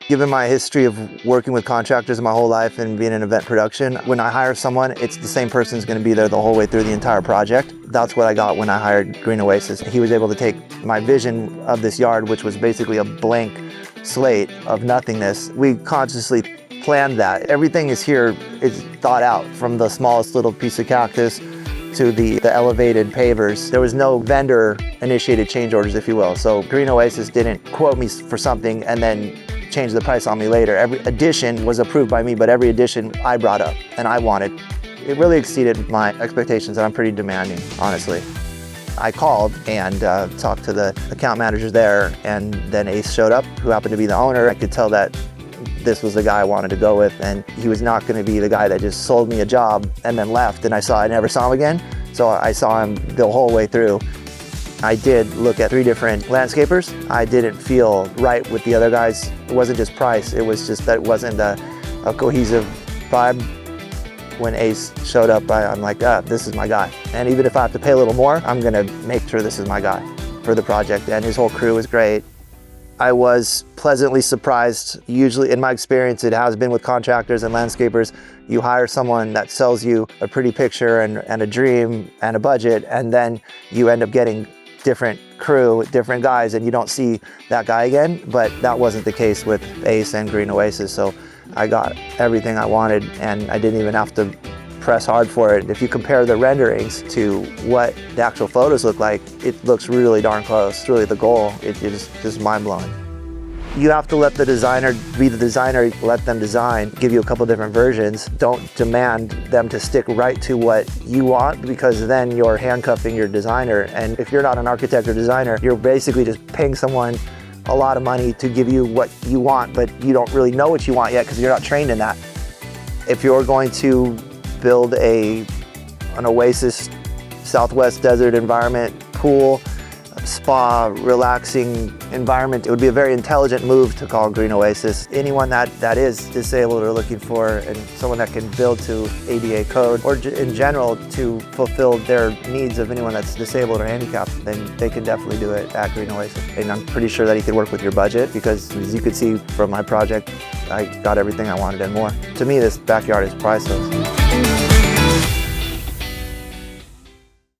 Given my history of working with contractors my whole life and being in event production, when I hire someone, it's the same person who's going to be there the whole way through the entire project. That's what I got when I hired Green Oasis. He was able to take my vision of this yard, which was basically a blank slate of nothingness. We consciously planned that. Everything is here is thought out, from the smallest little piece of cactus to the elevated pavers. There was no vendor-initiated change orders, if you will. So Green Oasis didn't quote me for something and then change the price on me later. Every addition was approved by me, but every addition I brought up and I wanted. It really exceeded my expectations, and I'm pretty demanding, honestly. I called and talked to the account managers there, and then Ace showed up, who happened to be the owner. I could tell that this was the guy I wanted to go with, and he was not going to be the guy that just sold me a job and then left, and I never saw him again. So I saw him the whole way through. I did look at 3 different landscapers. I didn't feel right with the other guys. It wasn't just price, it was just that it wasn't a cohesive vibe. When Ace showed up, I'm like, this is my guy. And even if I have to pay a little more, I'm gonna make sure this is my guy for the project. And his whole crew was great. I was pleasantly surprised. Usually, in my experience, it has been with contractors and landscapers, you hire someone that sells you a pretty picture and a dream and a budget, and then you end up getting different crew, different guys, and you don't see that guy again. But that wasn't the case with Ace and Green Oasis. So I got everything I wanted, and I didn't even have to press hard for it. If you compare the renderings to what the actual photos look like, it looks really darn close. It's really the goal. It is just mind-blowing. You have to let the designer be the designer, let them design, give you a couple different versions. Don't demand them to stick right to what you want, because then you're handcuffing your designer. And if you're not an architect or designer, you're basically just paying someone a lot of money to give you what you want, but you don't really know what you want yet because you're not trained in that. If you're going to build an Oasis Southwest desert environment, pool, spa, relaxing environment, it would be a very intelligent move to call Green Oasis. Anyone that is disabled or looking for, and someone that can build to ADA code, or in general to fulfill their needs of anyone that's disabled or handicapped, then they can definitely do it at Green Oasis. And I'm pretty sure that he could work with your budget, because as you could see from my project, I got everything I wanted and more. To me, this backyard is priceless.